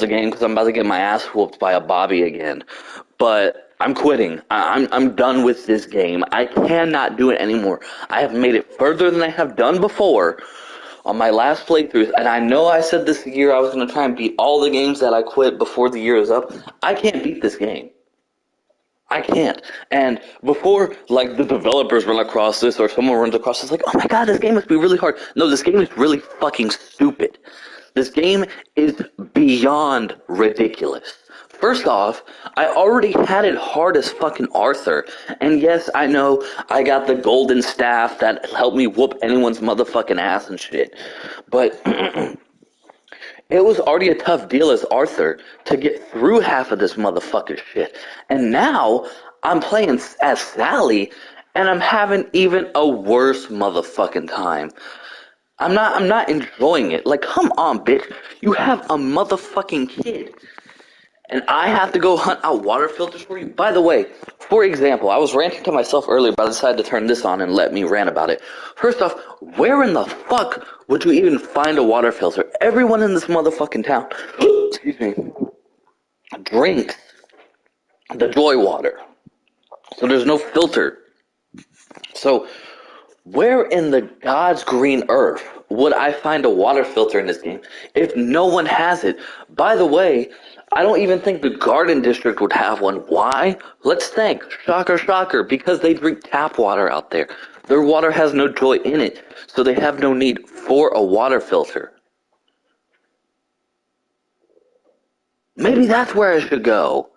the game because I'm about to get my ass whooped by a Bobby again. But I'm quitting. I'm done with this game. I cannot do it anymore. I have made it further than I have done before on my last playthroughs, and I know I said this year I was going to try and beat all the games that I quit before the year is up. I can't beat this game. I can't. And before, like, the developers run across this or someone runs across this, like, oh my god, this game must be really hard. No, this game is really fucking stupid. This game is beyond ridiculous. First off, I already had it hard as fucking Arthur. And yes, I know I got the golden staff that helped me whoop anyone's motherfucking ass and shit. But it was already a tough deal as Arthur to get through half of this motherfucker shit. And now I'm playing as Sally and I'm having even a worse motherfucking time. I'm not enjoying it. Like, come on, bitch. You have a motherfucking kid. And I have to go hunt out water filters for you? By the way, for example, I was ranting to myself earlier, but I decided to turn this on and let me rant about it. First off, where in the fuck would you even find a water filter? Everyone in this motherfucking town, excuse me, drinks the Joy water. So there's no filter. So where in the God's green earth would I find a water filter in this game if no one has it? By the way, I don't even think the Garden District would have one. Why? Let's think. Shocker, shocker. Because they drink tap water out there. Their water has no joy in it, so they have no need for a water filter. Maybe that's where I should go.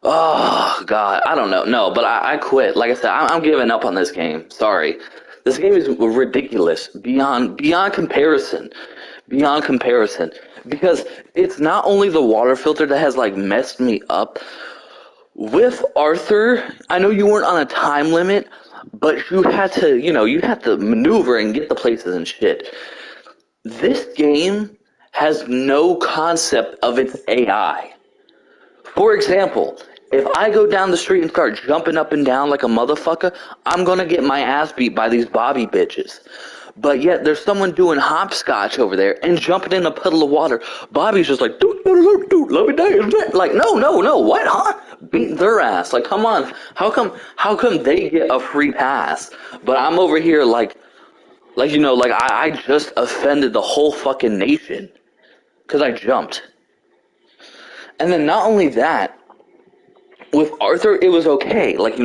Oh, God, I don't know. No, but I quit. Like I said, I'm giving up on this game. Sorry. This game is ridiculous. Beyond comparison. Beyond comparison. Because it's not only the water filter that has, like, messed me up. With Arthur, I know you weren't on a time limit, but you had to, you had to maneuver and get the places and shit. This game has no concept of its AI. For example, if I go down the street and start jumping up and down like a motherfucker, I'm gonna get my ass beat by these Bobby bitches. But yet there's someone doing hopscotch over there and jumping in a puddle of water. Bobby's just like, dude, let me dance. Like, no, what, huh? Beat their ass. Like, come on. How come they get a free pass? But I'm over here like I just offended the whole fucking nation. Because I jumped. And then not only that, with Arthur, it was okay. Like,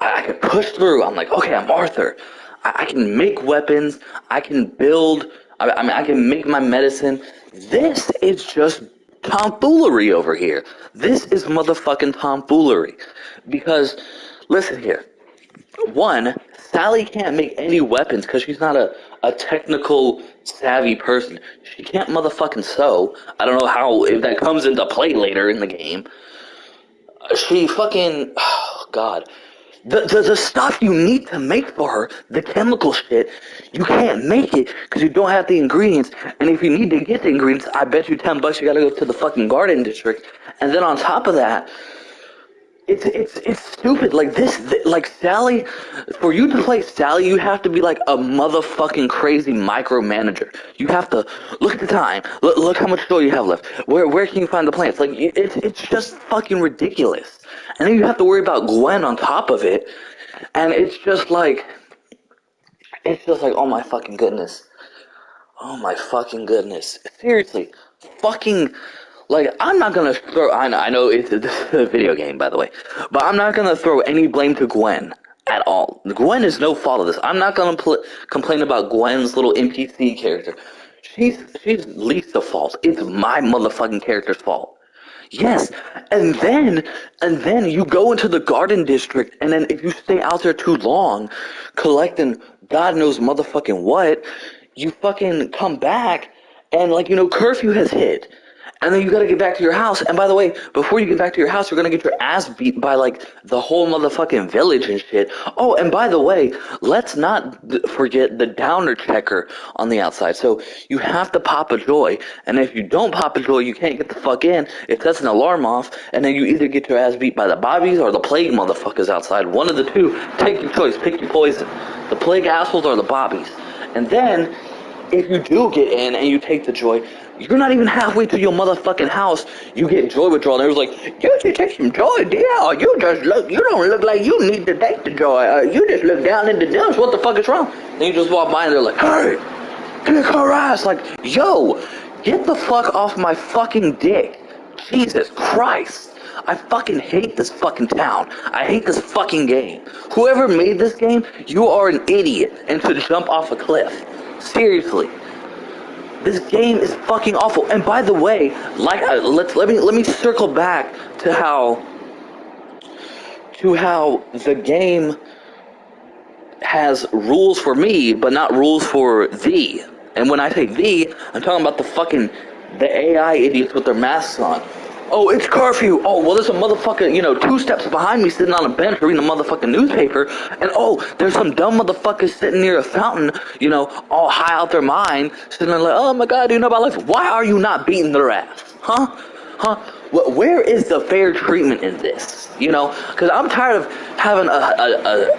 I could push through. I'm like, okay, I'm Arthur. I can make weapons. I can build. I can make my medicine. This is just tomfoolery over here. This is motherfucking tomfoolery. Because, listen here. One, Sally can't make any weapons because she's not a technical savvy person. She can't motherfucking sew. I don't know how, if that comes into play later in the game. She fucking, oh god, the stuff you need to make for her, the chemical shit, you can't make it because you don't have the ingredients. And if you need to get the ingredients, I bet you $10 you gotta go to the fucking Garden District. And then on top of that, it's stupid. Like like Sally, for you to play Sally, you have to be like a motherfucking crazy micromanager. You have to look at the time. Look how much joy you have left. Where can you find the plants? Like it's just fucking ridiculous. And then you have to worry about Gwen on top of it. And it's just like oh my fucking goodness. Oh my fucking goodness. Seriously, fucking. Like, I'm not gonna throw. I know it's a video game, by the way, but I'm not gonna throw any blame to Gwen at all. Gwen is no fault of this. I'm not gonna complain about Gwen's little NPC character. She's least the fault. It's my motherfucking character's fault. Yes, and then you go into the Garden District, and then if you stay out there too long, collecting God knows motherfucking what, you fucking come back, and curfew has hit. And then you gotta get back to your house. And by the way, before you get back to your house, you're gonna get your ass beat by the whole motherfucking village and shit. Oh, and by the way, let's not forget the downer checker on the outside. So you have to pop a joy. And if you don't pop a joy, you can't get the fuck in. It sets an alarm off. And then you either get your ass beat by the bobbies or the plague motherfuckers outside. One of the two. Take your choice. Pick your poison. The plague assholes or the bobbies. And then if you do get in and you take the joy, you're not even halfway to your motherfucking house. You get joy withdrawal, and it was like, you should take some joy, dear. You don't look like you need to take the joy. You just look down in the dumps. What the fuck is wrong? Then you just walk by and they're like, hey, kick her ass. Like, yo, get the fuck off my fucking dick. Jesus Christ. I fucking hate this fucking town. I hate this fucking game. Whoever made this game, you are an idiot and should jump off a cliff. Seriously. This game is fucking awful. And by the way, like let me circle back to how the game has rules for me, but not rules for thee. And when I say thee, I'm talking about the AI idiots with their masks on. Oh, it's curfew. Oh, well, there's a motherfucker, 2 steps behind me sitting on a bench reading a motherfucking newspaper. And, oh, there's some dumb motherfuckers sitting near a fountain, all high out their mind, sitting there like, oh, my God, do you know about life? Why are you not beating their ass? Huh? Where is the fair treatment in this? Because I'm tired of having a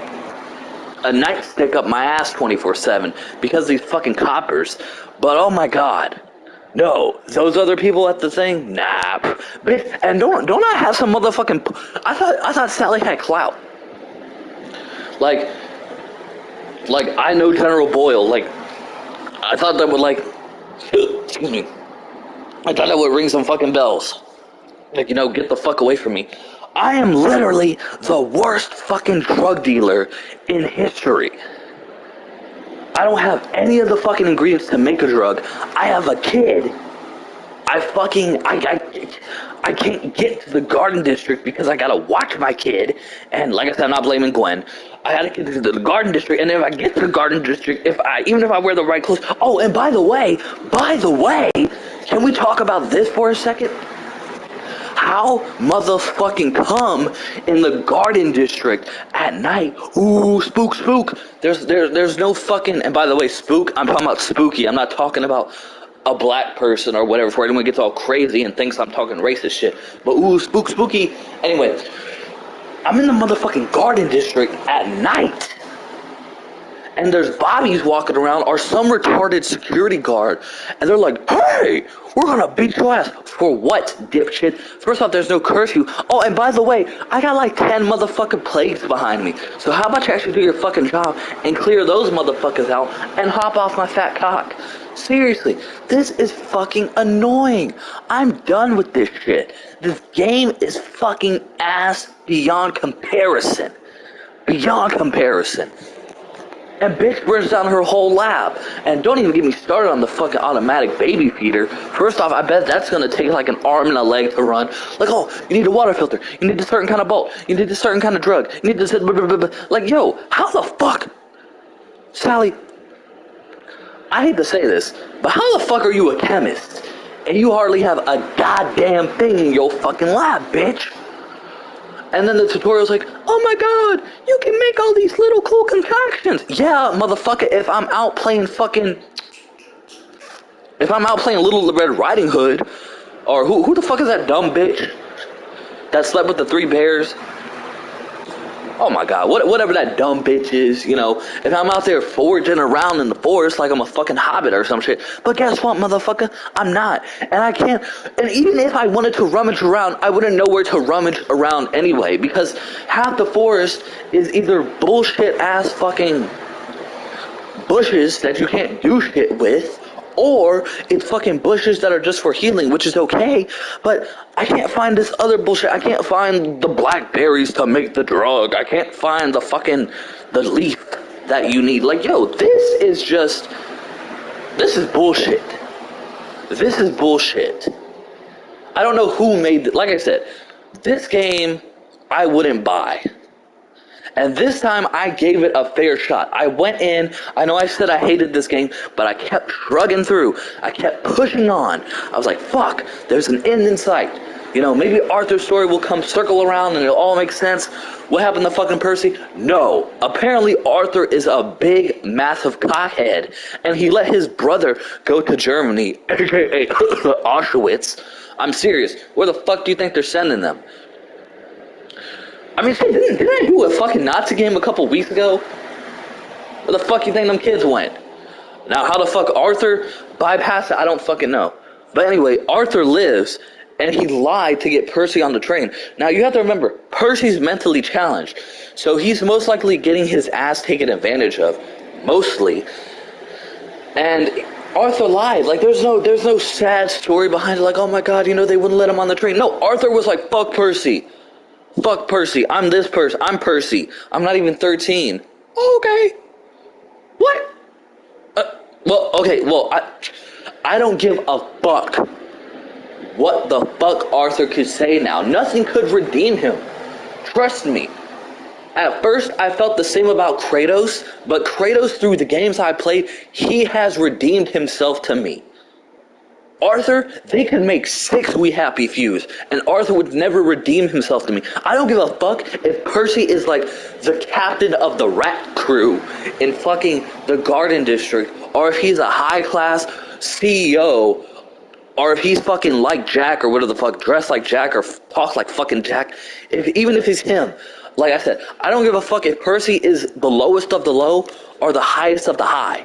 nightstick up my ass 24/7 because of these fucking coppers. But, oh, my God. No, those other people at the thing, nah. Bitch, and don't I have some motherfucking? I thought Sally had clout. Like I know General Boyle. Like, I thought that would excuse me. I thought that would ring some fucking bells. Like, get the fuck away from me. I am literally the worst fucking drug dealer in history. I don't have any of the fucking ingredients to make a drug. I have a kid. I can't get to the Garden District because I gotta watch my kid. And like I said, I'm not blaming Gwen. I gotta get to the Garden District, and if I get to the Garden District, even if I wear the right clothes. Oh, and by the way, can we talk about this for a second? How motherfucking come in the Garden District at night? Ooh, spook. There's no fucking, and by the way, spook, I'm talking about spooky. I'm not talking about a black person or whatever before anyone gets all crazy and thinks I'm talking racist shit. But ooh, spooky. Anyway, I'm in the motherfucking Garden District at night. And there's bobbies walking around or some retarded security guard. And they're like, hey, we're gonna beat your ass. For what, dipshit? First off, there's no curfew. Oh, and by the way, I got like 10 motherfucking plagues behind me. So how about you actually do your fucking job and clear those motherfuckers out and hop off my fat cock? Seriously, this is fucking annoying. I'm done with this shit. This game is fucking ass beyond comparison. Beyond comparison. And bitch burns down her whole lab. And don't even get me started on the fucking automatic baby feeder. First off, I bet that's gonna take like an arm and a leg to run. Like, oh, you need a water filter. You need a certain kind of bolt. You need a certain kind of drug. You need this. Like, yo, how the fuck? Sally, I hate to say this, but how the fuck are you a chemist? And you hardly have a goddamn thing in your fucking lab, bitch. And then the tutorial's like, oh my God, you can make all these little cool concoctions. Yeah, motherfucker, if I'm out playing Little Red Riding Hood, or who the fuck is that dumb bitch that slept with the 3 bears? Oh my God, whatever that dumb bitch is, if I'm out there foraging around in the forest like I'm a fucking hobbit or some shit. But guess what, motherfucker? I'm not. And I can't. And even if I wanted to rummage around, I wouldn't know where to rummage around anyway. Because half the forest is either bullshit ass fucking bushes that you can't do shit with, or it's fucking bushes that are just for healing, which is okay, but I can't find this other bullshit. I can't find the blackberries to make the drug. I can't find the leaf that you need. Like, yo, this is bullshit. This is bullshit. I don't know who made it. Like I said, this game I wouldn't buy. And this time, I gave it a fair shot. I went in. I know I said I hated this game, but I kept shrugging through. I kept pushing on. I was like, fuck, there's an end in sight. Maybe Arthur's story will come circle around and it'll all make sense. What happened to fucking Percy? No. Apparently, Arthur is a big, massive cockhead, and he let his brother go to Germany, aka Auschwitz. I'm serious. Where the fuck do you think they're sending them? I mean, shit, didn't I do a fucking Nazi game a couple weeks ago? Where the fuck you think them kids went? Now, how the fuck Arthur bypassed it, I don't fucking know. But anyway, Arthur lives, and he lied to get Percy on the train. Now, you have to remember, Percy's mentally challenged, so he's most likely getting his ass taken advantage of, mostly. And Arthur lied. Like, there's no sad story behind it, like, oh my god, they wouldn't let him on the train. No, Arthur was like, fuck Percy. Fuck Percy. I'm this person. I'm Percy. I'm not even 13. Okay. What? I don't give a fuck what the fuck Arthur could say now. Nothing could redeem him. Trust me. At first, I felt the same about Kratos, but Kratos, through the games I played, he has redeemed himself to me. Arthur, they could make 6 We Happy Fews, and Arthur would never redeem himself to me. I don't give a fuck if Percy is like the captain of the rat crew in fucking the Garden District, or if he's a high-class CEO, or if he's fucking like Jack, or whatever the fuck, dressed like Jack, or talks like fucking Jack. Even if he's him, like I said, I don't give a fuck if Percy is the lowest of the low or the highest of the high.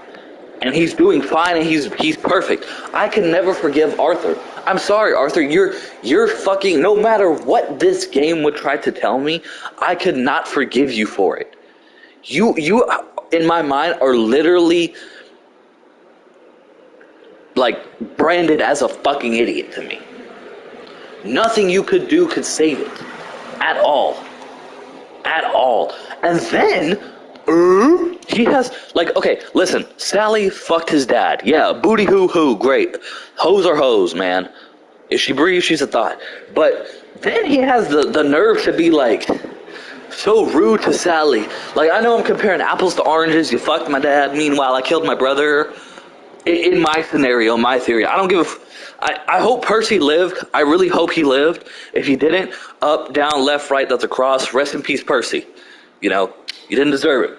And he's doing fine, and he's perfect. I can never forgive Arthur. I'm sorry, Arthur. You're fucking. No matter what this game would try to tell me, I could not forgive you for it. You, in my mind, are literally like branded as a fucking idiot to me. Nothing you could do could save it, at all. And then. He has, okay, listen, Sally fucked his dad. Yeah, booty hoo, great. Hoes are hoes, man. If she breathes, she's a thought. But then he has the nerve to be, so rude to Sally. I know I'm comparing apples to oranges. You fucked my dad, meanwhile I killed my brother. In my scenario, my theory, I don't give I hope Percy lived. I really hope he lived. If he didn't, up, down, left, right, that's a cross. Rest in peace, Percy. You didn't deserve it.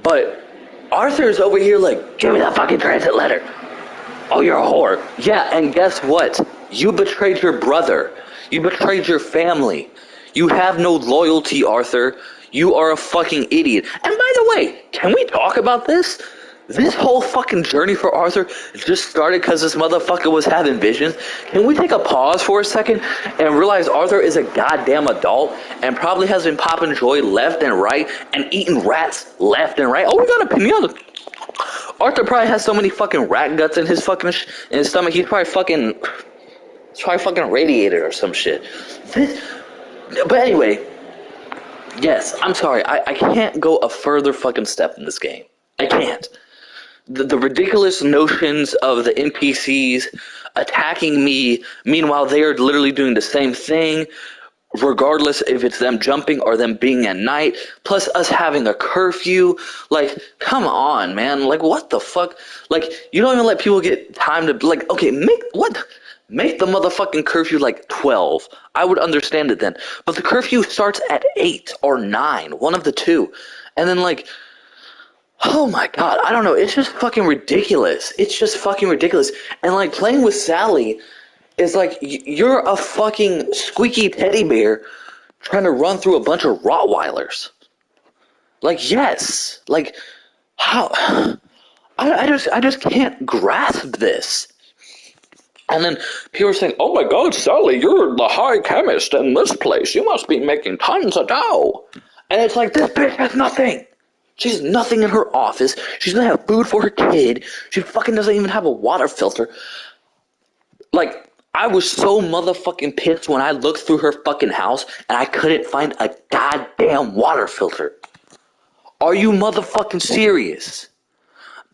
But Arthur's over here give me that fucking transit letter. Oh, you're a whore. Yeah, and guess what? You betrayed your brother. You betrayed your family. You have no loyalty, Arthur. You are a fucking idiot. And by the way, can we talk about this? This whole fucking journey for Arthur just started because this motherfucker was having visions. Can we take a pause for a second and realize Arthur is a goddamn adult and probably has been popping joy left and right and eating rats left and right? Oh, we got a pinata. Arthur probably has so many fucking rat guts in his fucking in his stomach. He's probably fucking radiated or some shit. But anyway, yes, I'm sorry. I can't go a further fucking step in this game. I can't. The ridiculous notions of the NPCs attacking me, meanwhile they are literally doing the same thing, regardless if it's them jumping or them being at night, plus us having a curfew. Come on, man. What the fuck? You don't even let people get time to, okay, make the motherfucking curfew 12. I would understand it then. But the curfew starts at 8 or 9, one of the two. And then oh my god, I don't know, it's just fucking ridiculous. It's just fucking ridiculous. And playing with Sally is you're a fucking squeaky teddy bear trying to run through a bunch of Rottweilers. Yes. How? I just can't grasp this. And then people are saying, oh my god, Sally, you're the high chemist in this place. You must be making tons of dough. And it's this bitch has nothing. She has nothing in her office. She doesn't have food for her kid. She fucking doesn't even have a water filter. I was so motherfucking pissed when I looked through her fucking house and I couldn't find a goddamn water filter. Are you motherfucking serious?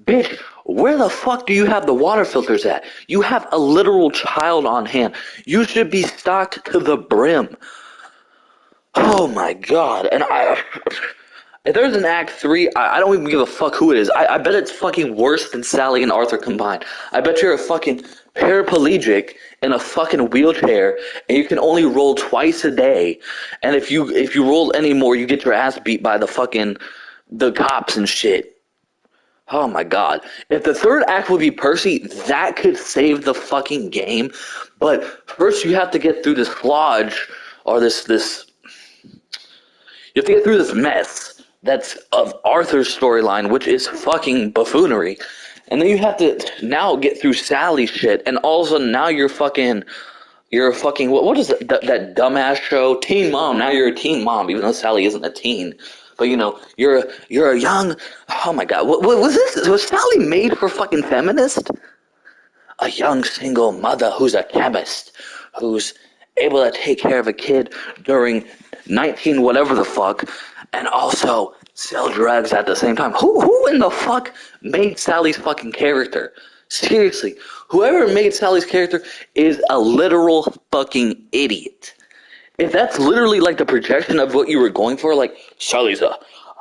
Bitch, where the fuck do you have the water filters at? You have a literal child on hand. You should be stocked to the brim. Oh my god. And if there's an Act 3, I don't even give a fuck who it is. I bet it's fucking worse than Sally and Arthur combined. I bet you're a fucking paraplegic in a fucking wheelchair, and you can only roll twice a day. And if you roll any more, you get your ass beat by the cops and shit. Oh my god. If the third act would be Percy, that could save the fucking game. But first you have to get through this slodge, or this you have to get through this mess that's of Arthur's storyline, which is fucking buffoonery. And then you have to now get through Sally's shit, and all of a sudden now you're a fucking what is it, that dumbass show, Teen Mom. Now you're a teen mom, even though Sally isn't a teen. But you're a young. Oh my god, what was this? Was Sally made for fucking feminist? A young single mother who's a chemist, who's able to take care of a kid during 19 whatever the fuck, and also sell drugs at the same time. Who in the fuck made Sally's fucking character? Seriously, whoever made Sally's character is a literal fucking idiot. If that's literally like the projection of what you were going for, like Sally's a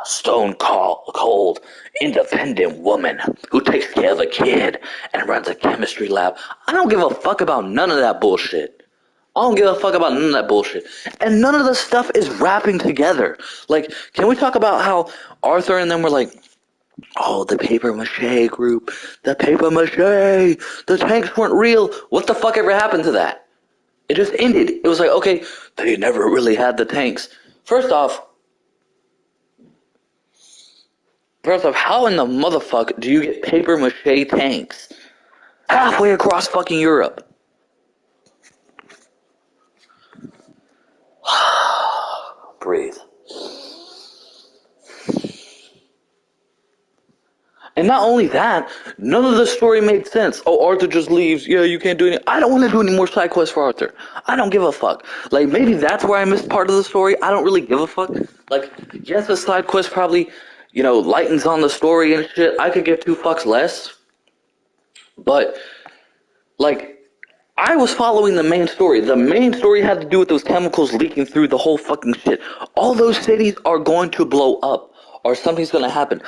stone cold, independent woman who takes care of a kid and runs a chemistry lab. I don't give a fuck about none of that bullshit. I don't give a fuck about none of that bullshit. And none of the stuff is wrapping together. Like, can we talk about how Arthur and them were like, oh, the paper mache group, the paper mache, the tanks weren't real. What the fuck ever happened to that? It just ended. It was like, okay, they never really had the tanks. First off, how in the motherfucker do you get paper mache tanks halfway across fucking Europe? Breathe. And not only that, none of the story made sense. Oh, Arthur just leaves. Yeah, you can't do anything. I don't want to do any more side quests for Arthur. I don't give a fuck. Like, maybe that's where I missed part of the story. I don't really give a fuck. Like, yes, the side quest probably, lightens on the story and shit. I could give two fucks less. But, like, I was following the main story. The main story had to do with those chemicals leaking through the whole fucking shit. All those cities are going to blow up, or something's going to happen.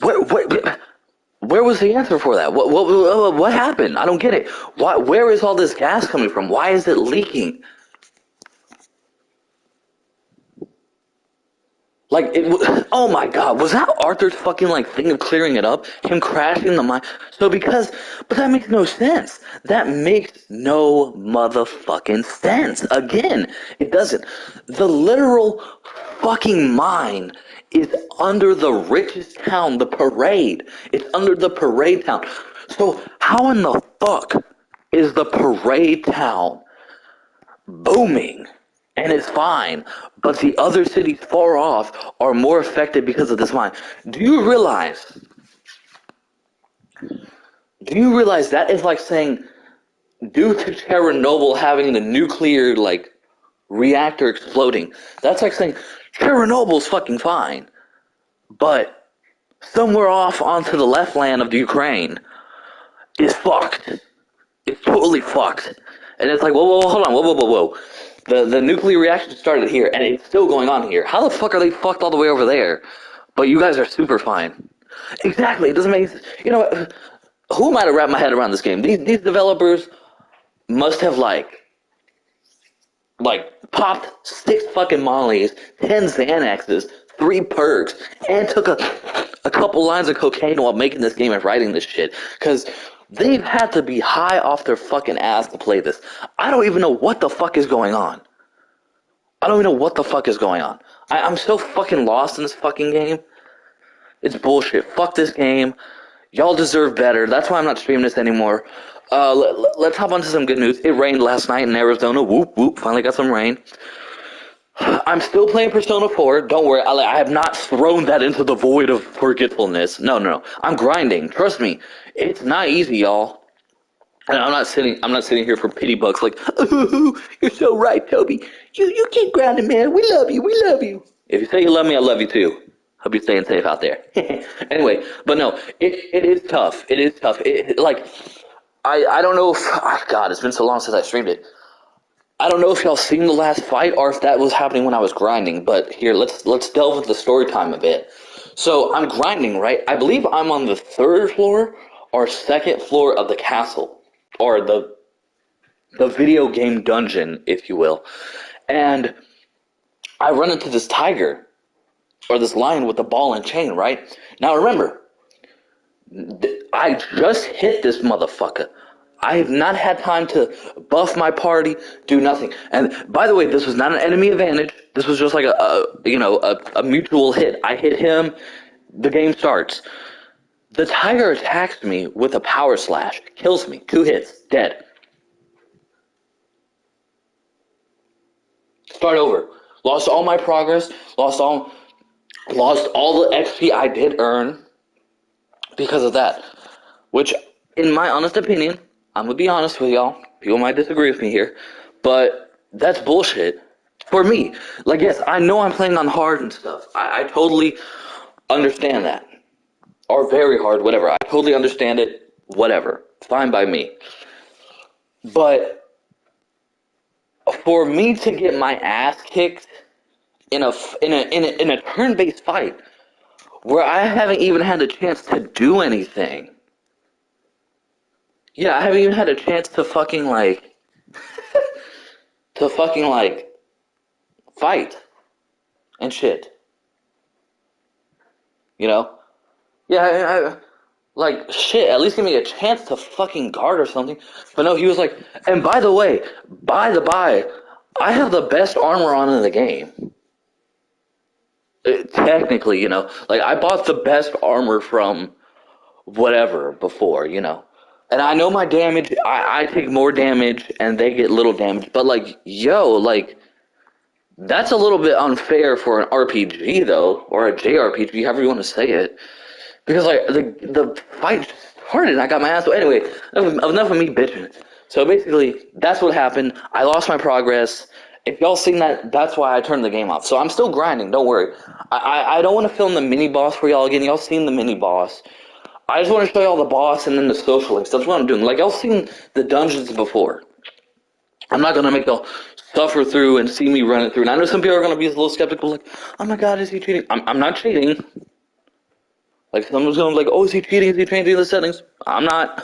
Where was the answer for that? What happened? I don't get it. Where is all this gas coming from? Why is it leaking? Like, oh my god, was that Arthur's fucking, thing of clearing it up? Him crashing the mine? But that makes no sense. That makes no motherfucking sense. Again, it doesn't. The literal fucking mine is under the richest town, the Parade. It's under the Parade town. So how in the fuck is the Parade town booming? And it's fine, but the other cities far off are more affected because of this mine. Do you realize that is like saying, due to Chernobyl having the nuclear, reactor exploding, that's like saying, Chernobyl's fucking fine, but somewhere off onto the left land of the Ukraine is fucked. It's totally fucked. And it's like, whoa, hold on, whoa. The nuclear reaction started here, and it's still going on here. How the fuck are they fucked all the way over there? But you guys are super fine. Exactly. It doesn't make sense. You know what? Who am I to wrap my head around this game? These developers must have, popped 6 fucking mollies, 10 Xanaxes, 3 perks, and took a couple lines of cocaine while making this game and writing this shit. Because they've had to be high off their fucking ass to play this. I don't even know what the fuck is going on. I'm so fucking lost in this fucking game. It's bullshit. Fuck this game. Y'all deserve better. That's why I'm not streaming this anymore. Let's hop onto some good news. It rained last night in Arizona. Whoop, whoop. Finally got some rain. I'm still playing Persona 4. Don't worry. I have not thrown that into the void of forgetfulness. No. I'm grinding. Trust me. It's not easy, y'all. And I'm not sitting here for pity bucks like, ooh, you're so right, Toby. You keep grinding, man. We love you. If you say you love me, I love you too. Hope you're staying safe out there. Anyway, but no, it is tough. It is tough. I don't know if, oh God, it's been so long since I streamed it. I don't know if y'all seen the last fight or if that was happening when I was grinding, but here, let's delve into the story time a bit. So I'm grinding, right? I believe I'm on the 3rd floor or 2nd floor of the castle, or the video game dungeon, if you will. And I run into this tiger, or this lion with the ball and chain, right? Now remember, I just hit this motherfucker. I have not had time to buff my party, do nothing. And by the way, this was not an enemy advantage. This was just like a mutual hit. I hit him, the game starts. The tiger attacks me with a power slash, kills me, 2 hits, dead. Start over. Lost all my progress, lost all the XP I did earn because of that. Which, in my honest opinion, I'm gonna be honest with y'all. People might disagree with me here, but that's bullshit. For me. Like, yes, I know I'm playing on hard and stuff. I totally understand that. Or very hard, whatever. I totally understand it, whatever. Fine by me. But for me to get my ass kicked in a turn-based fight where I haven't even had a chance to do anything. Yeah, I haven't even had a chance to fucking fight and shit. You know? Yeah, like, shit, at least give me a chance to fucking guard or something. But no, he was like, and by the way, I have the best armor on in the game. Technically, like, I bought the best armor from whatever before, And I know my damage, I take more damage and they get little damage. But, like, that's a little bit unfair for an RPG, though, or a JRPG, however you want to say it. Because, like, the fight started and I got my ass. So anyway, enough of me bitching. So basically, that's what happened. I lost my progress. If y'all seen that, that's why I turned the game off. So I'm still grinding, don't worry. I don't want to film the mini-boss for y'all again. Y'all seen the mini-boss. I just want to show y'all the boss and then the social links. That's what I'm doing. Like, y'all seen the dungeons before. I'm not going to make y'all suffer through and see me run it through. And I know some people are going to be a little skeptical, like, oh my god, is he cheating? I'm not cheating. Like, someone's going to be like, oh, is he cheating? Is he changing the settings? I'm not.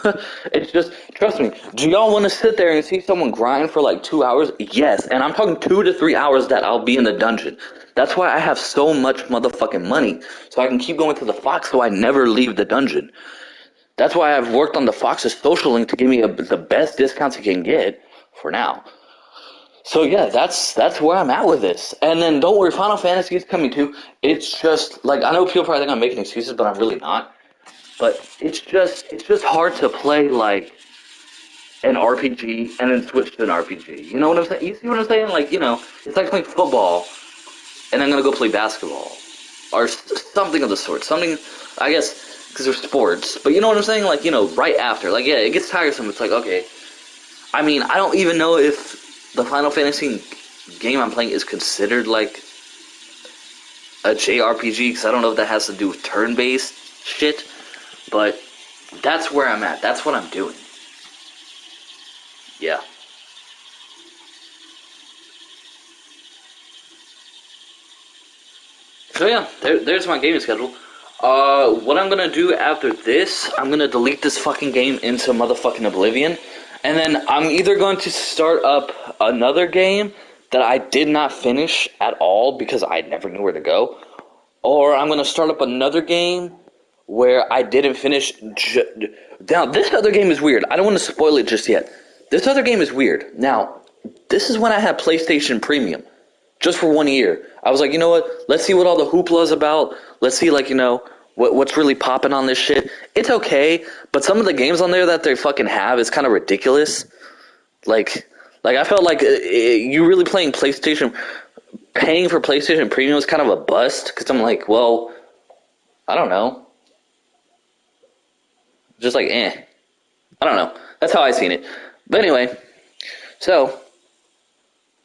It's just, trust me, do y'all want to sit there and see someone grind for like 2 hours? Yes, and I'm talking 2 to 3 hours that I'll be in the dungeon. That's why I have so much motherfucking money, so I can keep going to the Fox so I never leave the dungeon. That's why I've worked on the Fox's social link to give me the best discounts you can get, for now. So yeah, that's where I'm at with this. And then don't worry, Final Fantasy is coming too. It's just like, I know people probably think I'm making excuses, but I'm really not. But it's just hard to play like an RPG and then switch to an RPG. You know what I'm saying? You see what I'm saying? Like, it's like playing football and I'm gonna go play basketball or something of the sort. Something, I guess, because they're sports. But you know what I'm saying? Like, right after. Like, yeah, it gets tiresome. It's like, okay. I mean, I don't even know if the Final Fantasy game I'm playing is considered like a JRPG, because I don't know if that has to do with turn-based shit, but that's where I'm at. That's what I'm doing. Yeah. So yeah, there's my gaming schedule. What I'm gonna do after this, I'm gonna delete this fucking game into motherfucking oblivion. And then I'm either going to start up another game that I did not finish at all because I never knew where to go. Or I'm going to start up another game where I didn't finish. Now, this other game is weird. I don't want to spoil it just yet. This other game is weird. Now, this is when I had PlayStation Premium. Just for 1 year. I was like, you know what? Let's see what all the hoopla is about. Let's see, like, what's really popping on this shit. It's okay, but some of the games on there that they fucking have is kind of ridiculous. Like I felt like you really paying for PlayStation Premium is kind of a bust, because I'm like, well, I don't know. Just like, I don't know. That's how I seen it. But anyway, so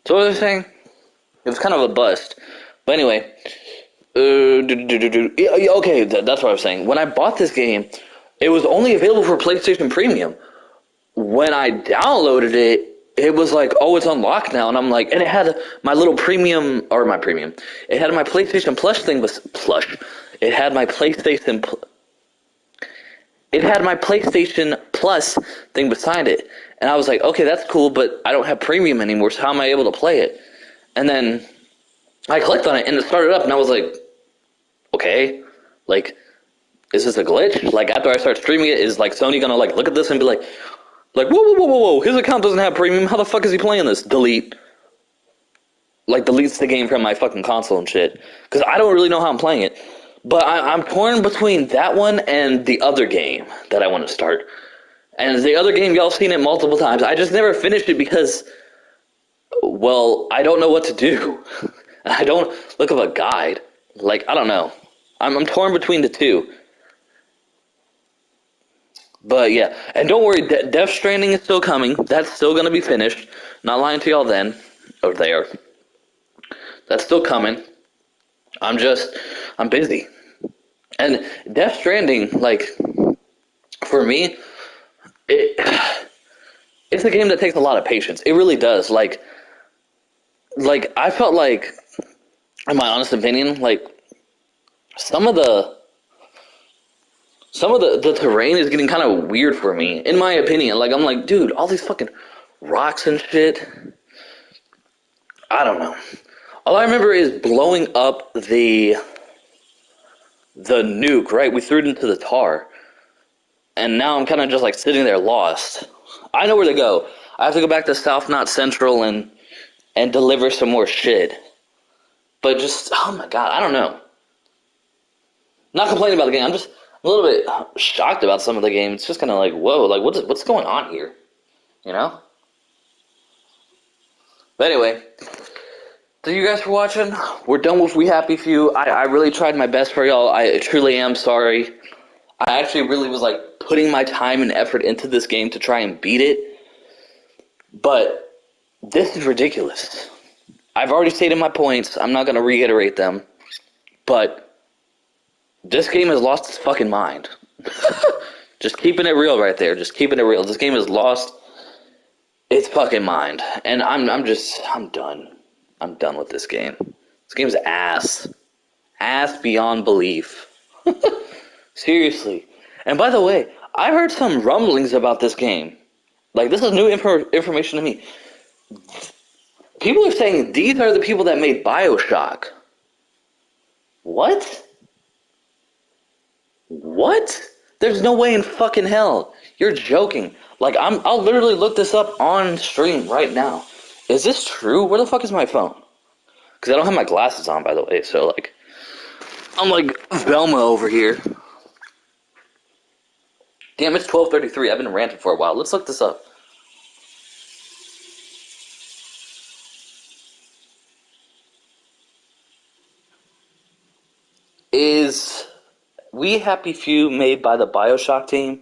what was I saying? It was kind of a bust. But anyway, okay, that's what I was saying. When I bought this game, it was only available for PlayStation Premium. When I downloaded it, it was like, oh, it's unlocked now. And I'm like, and it had my little premium, or my premium. It had my PlayStation Plus thing was plush. It had my PlayStation Plus thing beside it. And I was like, okay, that's cool, but I don't have premium anymore, so how am I able to play it? And then I clicked on it, and it started up, and I was like, okay, like, is this a glitch? Like, after I start streaming it, is, like, Sony gonna, like, look at this and be like, whoa, his account doesn't have premium, how the fuck is he playing this? Delete. Like, deletes the game from my fucking console and shit. Because I don't really know how I'm playing it. But I'm torn between that one and the other game that I want to start. And the other game, y'all seen it multiple times. I just never finished it because, well, I don't know what to do. I don't look up a guide. Like, I don't know. I'm torn between the two. But yeah, and don't worry, Death Stranding is still coming. That's still going to be finished. Not lying to y'all then, or there. That's still coming. I'm busy. And Death Stranding, like, for me, it's a game that takes a lot of patience. It really does. Like I felt like, in my honest opinion, like some of the terrain is getting kind of weird for me. In my opinion, like I'm like, dude, all these fucking rocks and shit. I don't know. All I remember is blowing up the nuke. Right, we threw it into the tar, and now I'm kind of just like sitting there lost. I know where to go. I have to go back to South, not Central, and deliver some more shit. But just, oh my god, I don't know. Not complaining about the game. I'm just a little bit shocked about some of the game. It's just kind of like, whoa, like what's going on here? You know? But anyway, thank you guys for watching. We're done with We Happy Few. I really tried my best for y'all. I truly am sorry. I actually really was like putting my time and effort into this game to try and beat it. But this is ridiculous. I've already stated my points. I'm not going to reiterate them. But this game has lost its fucking mind. Just keeping it real right there. Just keeping it real. This game has lost its fucking mind. And I'm done. I'm done with this game. This game's ass. Ass beyond belief. Seriously. And by the way, I heard some rumblings about this game. Like, this is new information to me. People are saying these are the people that made BioShock. What? What? There's no way in fucking hell. You're joking. Like, I'll literally look this up on stream right now. Is this true? Where the fuck is my phone? Because I don't have my glasses on, by the way, so, like, I'm like Velma over here. Damn, it's 12:33. I've been ranting for a while. Let's look this up. Is We Happy Few made by the BioShock team?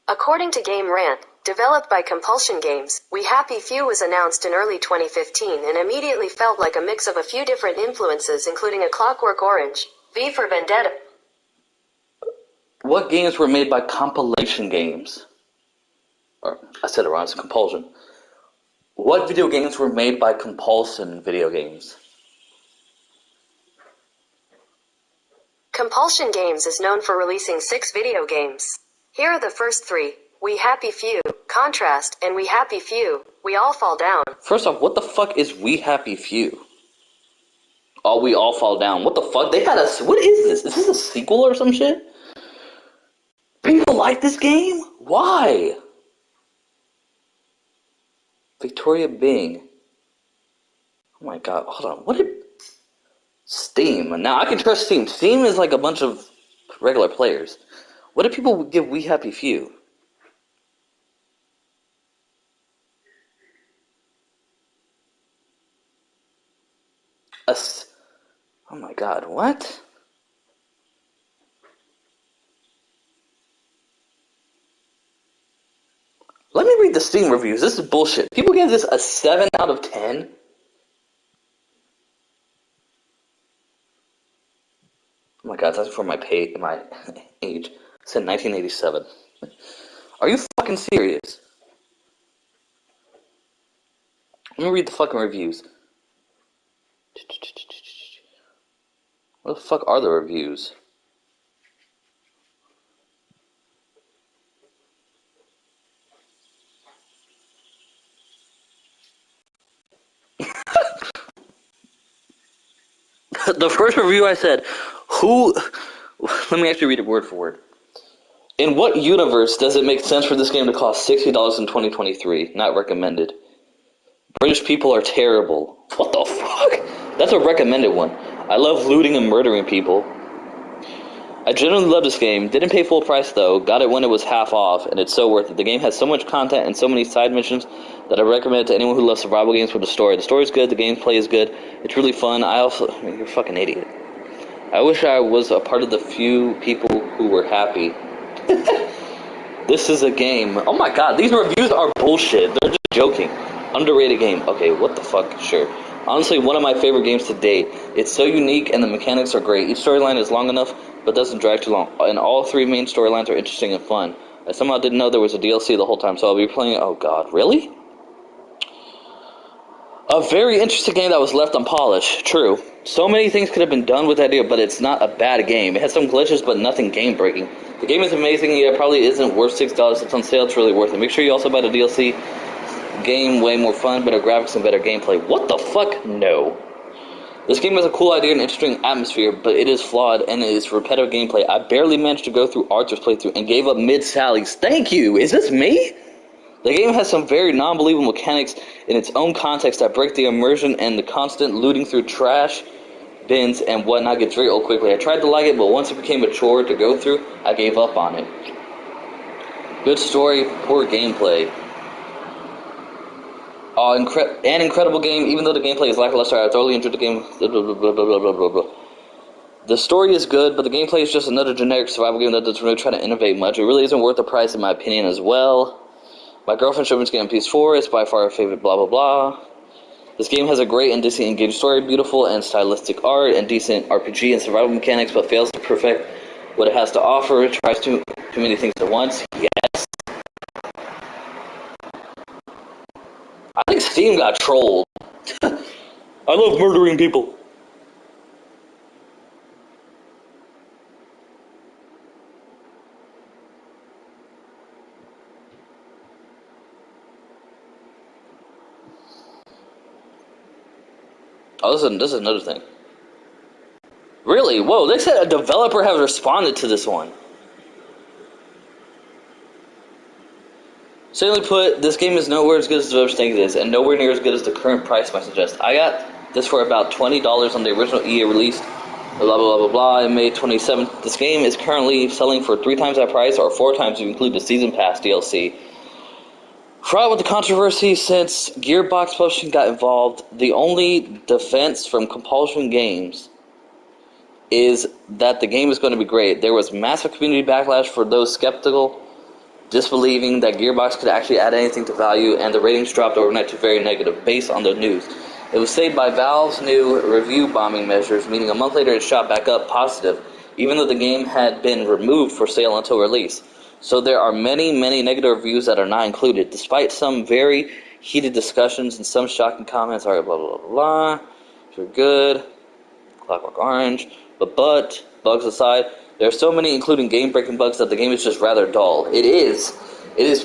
According to Game Rant, developed by Compulsion Games, We Happy Few was announced in early 2015 and immediately felt like a mix of a few different influences, including A Clockwork Orange, V for Vendetta. What games were made by Compilation Games? Or, I said it wrong, it's Compulsion. What video games were made by Compulsion Video Games? Compulsion Games is known for releasing 6 video games. Here are the first 3. We Happy Few, Contrast, and We Happy Few, We All Fall Down. First off, what the fuck is We Happy Few? Oh, We All Fall Down. What the fuck? They had a... What is this? Is this a sequel or some shit? People like this game? Why? Victoria Bing. Oh my god, hold on. What did... Steam. Now, I can trust Steam. Steam is like a bunch of regular players. What do people give We Happy Few? Oh my god, what? Let me read the Steam reviews. This is bullshit. People give this a 7 out of 10? Oh my god, that's for my age. It said 1987. Are you fucking serious? Let me read the fucking reviews. What the fuck are the reviews? The first review I said, let me actually read it word for word. In what universe does it make sense for this game to cost $60 in 2023? Not recommended. British people are terrible. What the fuck? That's a recommended one. I love looting and murdering people. I genuinely love this game. Didn't pay full price though. Got it when it was half off, and it's so worth it. The game has so much content and so many side missions that I recommend it to anyone who loves survival games with a story. The story's good. The gameplay is good. It's really fun. You're a fucking idiot. I wish I was a part of the few people who were happy. This is a game. Oh my god, these reviews are bullshit. They're just joking. Underrated game. Okay, what the fuck? Sure. Honestly, one of my favorite games to date. It's so unique and the mechanics are great. Each storyline is long enough, but doesn't drag too long. And all three main storylines are interesting and fun. I somehow didn't know there was a DLC the whole time, so I'll be playing it. Oh god, really? A very interesting game that was left unpolished. True. So many things could have been done with that idea, but it's not a bad game. It has some glitches, but nothing game-breaking. The game is amazing, yeah, it probably isn't worth $6. It's on sale, it's really worth it. Make sure you also buy the DLC. Game way more fun, better graphics, and better gameplay. What the fuck? No. This game has a cool idea and interesting atmosphere, but it is flawed and it is repetitive gameplay. I barely managed to go through Arthur's playthrough and gave up mid-sallies. Thank you! Is this me? The game has some very non-believable mechanics in its own context that break the immersion, and the constant looting through trash bins and whatnot gets very old quickly. I tried to like it, but once it became a chore to go through, I gave up on it. Good story, poor gameplay. An incredible game, even though the gameplay is lackluster. I thoroughly enjoyed the game. Blah, blah, blah, blah, blah, blah, blah. The story is good, but the gameplay is just another generic survival game that doesn't really try to innovate much. It really isn't worth the price, in my opinion, as well. My girlfriend showed me this game on PS4. It's by far her favorite, blah, blah, blah. This game has a great and decent engaged story, beautiful and stylistic art, and decent RPG and survival mechanics, but fails to perfect what it has to offer. It tries too many things at once. Yes. I think Steam got trolled. I love murdering people. Oh, this is another thing. Really? Whoa, they said a developer has responded to this one. Simply put, this game is nowhere as good as the developers think it is, and nowhere near as good as the current price might suggest. I got this for about $20 on the original EA release, blah, blah, blah, blah, blah, in May 27th. This game is currently selling for 3 times that price, or 4 times if you include the Season Pass DLC. Fraught with the controversy since Gearbox Publishing got involved, the only defense from Compulsion Games is that the game is going to be great. There was massive community backlash for those skeptical, disbelieving that Gearbox could actually add anything to value, and the ratings dropped overnight to very negative, based on the news. It was saved by Valve's new review bombing measures, meaning a month later it shot back up positive, even though the game had been removed for sale until release. So there are many, many negative reviews that are not included, despite some very heated discussions and some shocking comments. Alright, blah, blah, blah, blah. You're good. Clockwork Orange. But bugs aside, there are so many, including game-breaking bugs, that the game is just rather dull. It is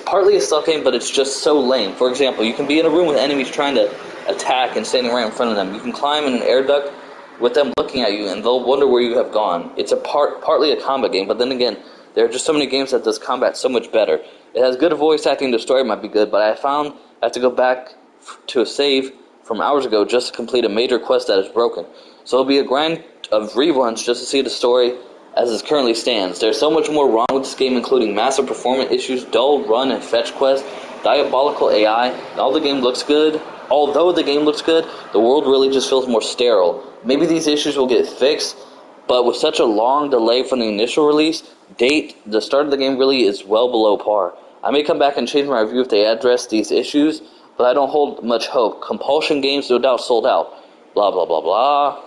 partly a stealth game, but it's just so lame. For example, you can be in a room with enemies trying to attack and standing right in front of them. You can climb in an air duct with them looking at you, and they'll wonder where you have gone. It's partly a combat game, but then again, there are just so many games that does combat so much better. It has good voice acting, the story might be good, but I found I have to go back to a save from hours ago just to complete a major quest that is broken. So it'll be a grind of reruns just to see the story as it currently stands. There's so much more wrong with this game, including massive performance issues, dull run and fetch quests, diabolical AI, and although the game looks good, the world really just feels more sterile. Maybe these issues will get fixed, but with such a long delay from the initial release date, the start of the game really is well below par. I may come back and change my review if they address these issues, but I don't hold much hope. Compulsion Games no doubt sold out. Blah, blah, blah, blah.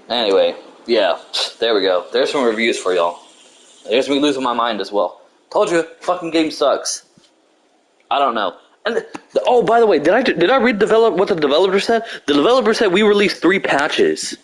Anyway, yeah, there we go. There's some reviews for y'all. There's me losing my mind as well. Told you, fucking game sucks. I don't know. And oh, by the way, did I read what the developer said? The developer said we released 3 patches.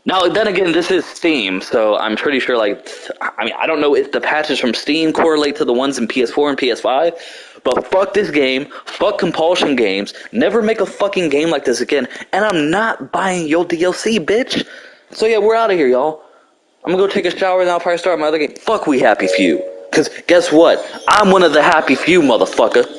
Now, then again, this is Steam, so I'm pretty sure, like, I mean, I don't know if the patches from Steam correlate to the ones in PS4 and PS5, but fuck this game, fuck Compulsion Games, never make a fucking game like this again, and I'm not buying your DLC, bitch. So yeah, we're out of here, y'all. I'm gonna go take a shower and I'll probably start my other game. Fuck We Happy Few. Because guess what? I'm one of the happy few, motherfucker.